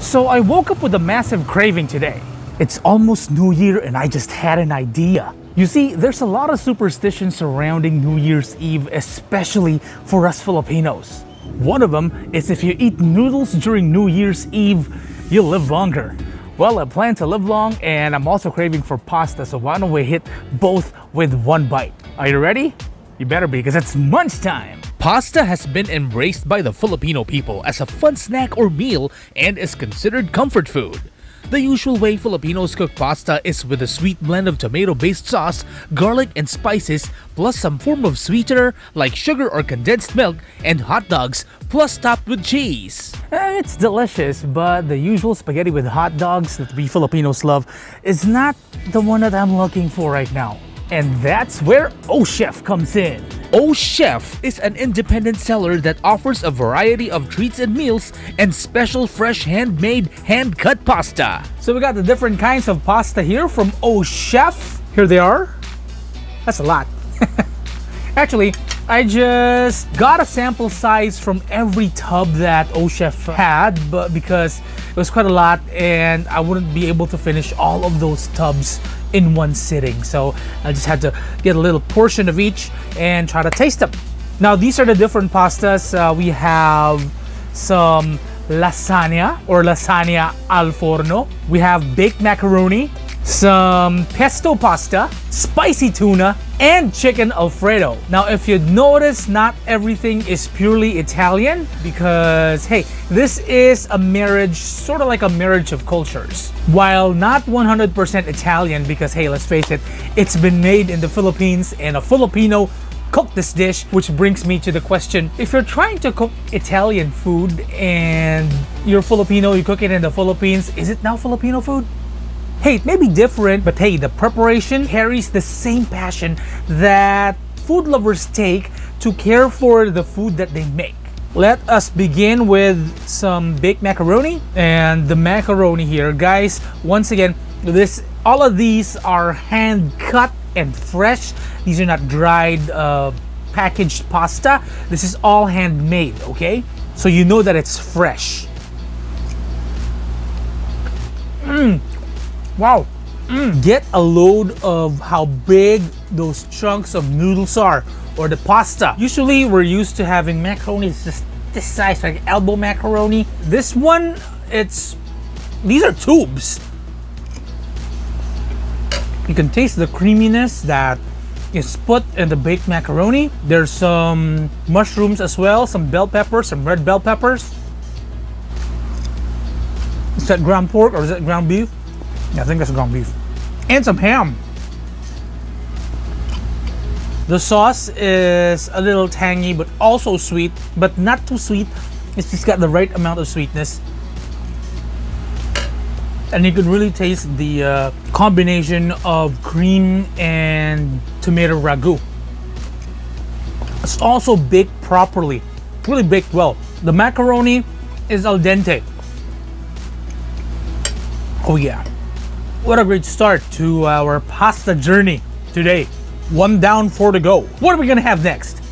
So I woke up with a massive craving today. It's almost New Year and I just had an idea. You see, there's a lot of superstition surrounding New Year's Eve, especially for us Filipinos. One of them is if you eat noodles during New Year's Eve, you'll live longer. Well, I plan to live long and I'm also craving for pasta, so why don't we hit both with one bite? Are you ready? You better be, because it's munch time! Pasta has been embraced by the Filipino people as a fun snack or meal and is considered comfort food. The usual way Filipinos cook pasta is with a sweet blend of tomato-based sauce, garlic and spices, plus some form of sweetener like sugar or condensed milk, and hot dogs, plus topped with cheese. It's delicious, but the usual spaghetti with hot dogs that we Filipinos love is not the one that I'm looking for right now. And that's where O Chef comes in. O Chef is an independent seller that offers a variety of treats and meals and special fresh handmade hand-cut pasta. So we got the different kinds of pasta here from O Chef. Here they are. That's a lot. Actually, I just got a sample size from every tub that O Chef had, but because it was quite a lot and I wouldn't be able to finish all of those tubs in one sitting. So I just had to get a little portion of each and try to taste them. Now these are the different pastas. We have some lasagna or lasagna al forno. We have baked macaroni, some pesto pasta, spicy tuna, and chicken Alfredo. Now if you notice, not everything is purely Italian because hey, this is a marriage, sort of like a marriage of cultures. While not 100% Italian because hey, let's face it, it's been made in the Philippines and a Filipino cooked this dish, which brings me to the question, if you're trying to cook Italian food and you're Filipino, you cook it in the Philippines, is it now Filipino food? Hey, it may be different, but hey, the preparation carries the same passion that food lovers take to care for the food that they make. Let us begin with some baked macaroni. And the macaroni here, guys, once again, all of these are hand cut and fresh. These are not dried packaged pasta. This is all handmade, okay? So you know that it's fresh. Wow. Get a load of how big those chunks of noodles are, or the pasta. Usually we're used to having macaroni just this size, like elbow macaroni. This one, these are tubes. You can taste the creaminess that is put in the baked macaroni. There's some mushrooms as well, some bell peppers, some red bell peppers. Is that ground pork or is that ground beef? Yeah, I think that's ground beef. And some ham. The sauce is a little tangy but also sweet, but not too sweet. It's just got the right amount of sweetness. And you can really taste the combination of cream and tomato ragu. It's also baked properly, really baked well. The macaroni is al dente. Oh yeah. What a great start to our pasta journey today. One down, 4 to go. What are we gonna have next?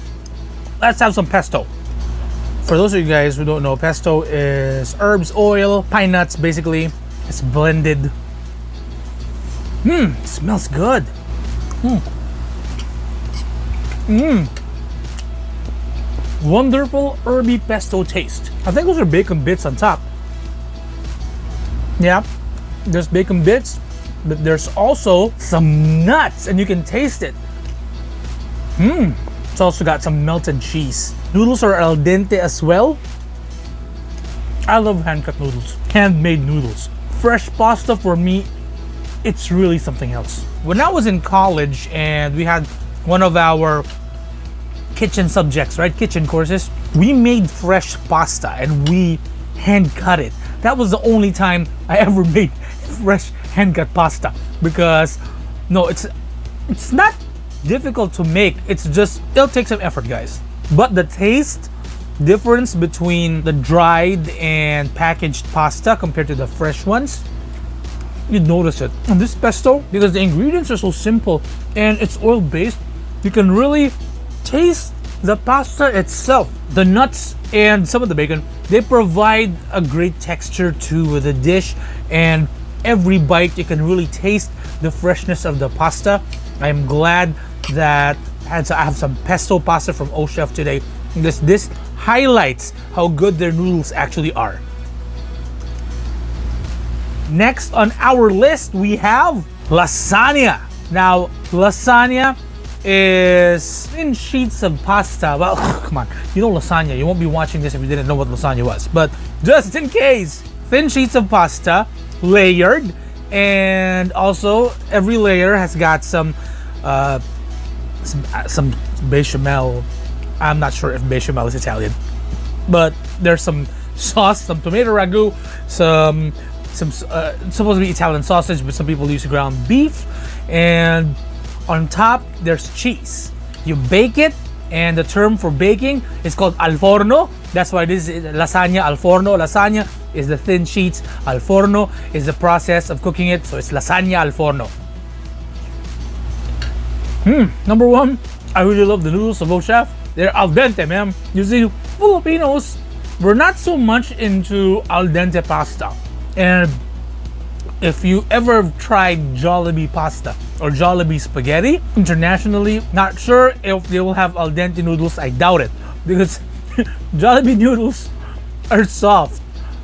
Let's have some pesto. For those of you guys who don't know, pesto is herbs, oil, pine nuts, basically. It's blended. It smells good. Wonderful herby pesto taste. I think those are bacon bits on top. Yeah, there's bacon bits, but there's also some nuts and you can taste it. It's also got some melted cheese. Noodles are al dente as well. I love hand-cut noodles, handmade noodles. Fresh pasta for me, it's really something else. When I was in college and we had one of our kitchen subjects, right? Kitchen courses, we made fresh pasta and we hand cut it. That was the only time I ever made fresh hand cut pasta because no, it's not difficult to make. It's just, it'll take some effort, guys. But the taste difference between the dried and packaged pasta compared to the fresh ones, you'd notice it. And this pesto, because the ingredients are so simple and it's oil based, you can really taste The pasta itself, the nuts and some of the bacon, they provide a great texture to the dish, and every bite you can really taste the freshness of the pasta. I'm glad that I have some pesto pasta from O Chef today. This highlights how good their noodles actually are. Next on our list, we have lasagna. Now, lasagna is thin sheets of pasta. Well, come on, you know lasagna. You won't be watching this if you didn't know what lasagna was. But just in case, thin sheets of pasta, layered, and also every layer has got some bechamel. I'm not sure if bechamel is Italian, but there's some sauce, some tomato ragu, some supposed to be Italian sausage, but some people use ground beef, and on top there's cheese. You bake it, and the term for baking is called al forno. That's why this is lasagna al forno. Lasagna is the thin sheets. Al forno is the process of cooking it, so it's lasagna al forno. Number one, I really love the noodles of O Chef. They're al dente, man. You see, Filipinos, we're not so much into al dente pasta. And if you ever tried Jollibee pasta or Jollibee spaghetti internationally, not sure if they will have al dente noodles. I doubt it, because Jollibee noodles are soft,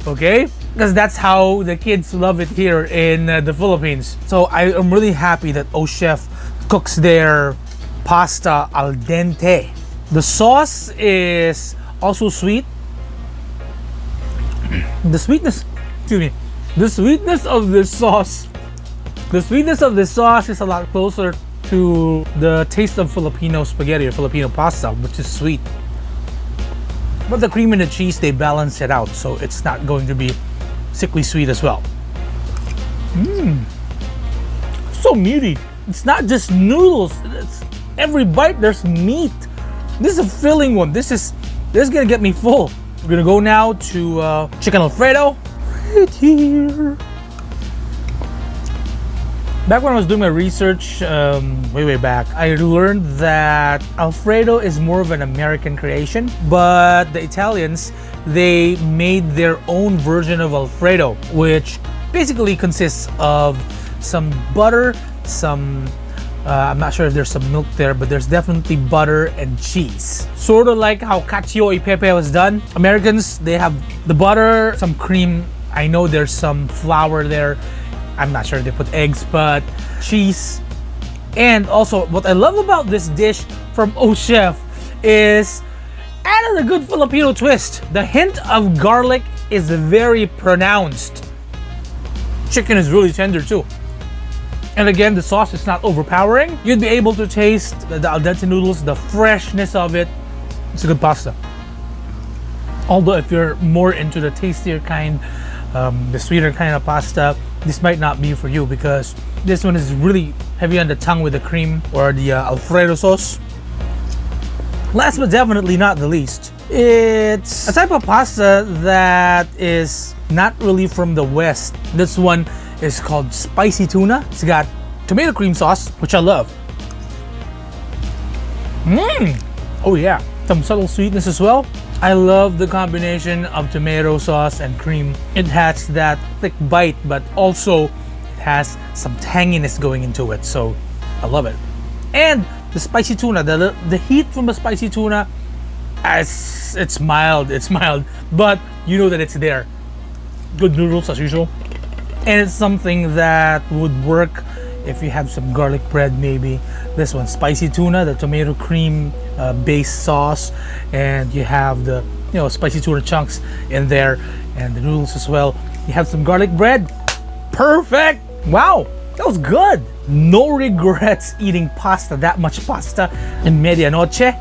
okay? Because that's how the kids love it here in the Philippines. So I am really happy that O Chef cooks their pasta al dente. The sauce is also sweet. The sweetness of this sauce, is a lot closer to the taste of Filipino spaghetti or Filipino pasta, which is sweet. But the cream and the cheese, they balance it out, so it's not going to be sickly sweet as well. So meaty. It's not just noodles. It's every bite there's meat. This is a filling one. This is gonna get me full. We're gonna go now to chicken Alfredo. Right here. Back when I was doing my research, way back, I learned that Alfredo is more of an American creation, but the Italians, they made their own version of Alfredo, which basically consists of some butter, I'm not sure if there's some milk there, but there's definitely butter and cheese. Sort of like how cacio e pepe was done. Americans, they have the butter, some cream. I know there's some flour there. I'm not sure if they put eggs, but cheese. And also, what I love about this dish from O Chef is added a good Filipino twist. The hint of garlic is very pronounced. Chicken is really tender too. And again, the sauce is not overpowering. You'd be able to taste the al dente noodles, the freshness of it. It's a good pasta. Although if you're more into the tastier kind, the sweeter kind of pasta, this might not be for you, because this one is really heavy on the tongue with the cream or the Alfredo sauce. Last but definitely not the least, it's a type of pasta that is not really from the West. This one is called spicy tuna. It's got tomato cream sauce, which I love. Oh yeah, some subtle sweetness as well. I love the combination of tomato sauce and cream. It has that thick bite, but also it has some tanginess going into it, so I love it. And the spicy tuna, the heat from the spicy tuna, it's mild, but you know that it's there. Good noodles as usual. And it's something that would work if you have some garlic bread, maybe. This one, spicy tuna, the tomato cream based sauce, and you have the spicy tuna chunks in there, and the noodles as well. You have some garlic bread. Perfect! Wow, that was good. No regrets eating pasta, that much pasta in medianoche.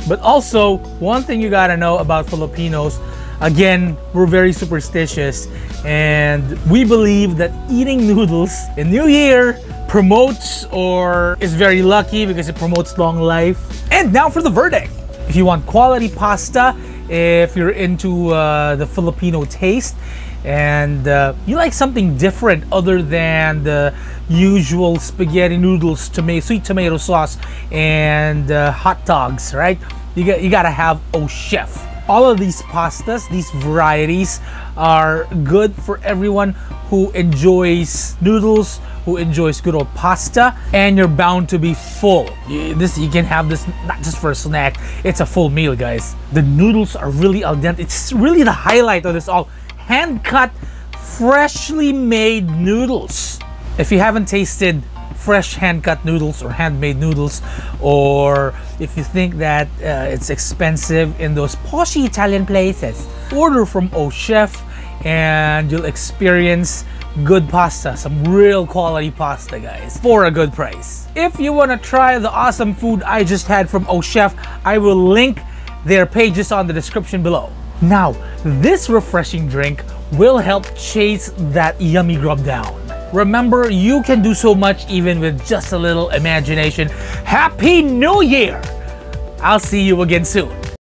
But also, one thing you gotta know about Filipinos, again, we're very superstitious, and we believe that eating noodles in New Year promotes, or is very lucky because it promotes long life. And now for the verdict. If you want quality pasta, if you're into the Filipino taste, and you like something different other than the usual spaghetti noodles, sweet tomato sauce, and hot dogs, right? you gotta have Oh Chef. All of these pastas, these varieties, are good for everyone who enjoys noodles, who enjoys good old pasta, and you're bound to be full. You can have this not just for a snack, it's a full meal, guys. The noodles are really al dente. It's really the highlight of this all. Hand-cut, freshly made noodles. If you haven't tasted fresh hand-cut noodles or handmade noodles, or if you think that it's expensive in those poshy Italian places, order from Oh Chef and you'll experience good pasta, some real quality pasta, guys, for a good price. If you want to try the awesome food I just had from Oh Chef, I will link their pages on the description below. Now, this refreshing drink will help chase that yummy grub down. Remember, you can do so much even with just a little imagination. Happy New Year! I'll see you again soon.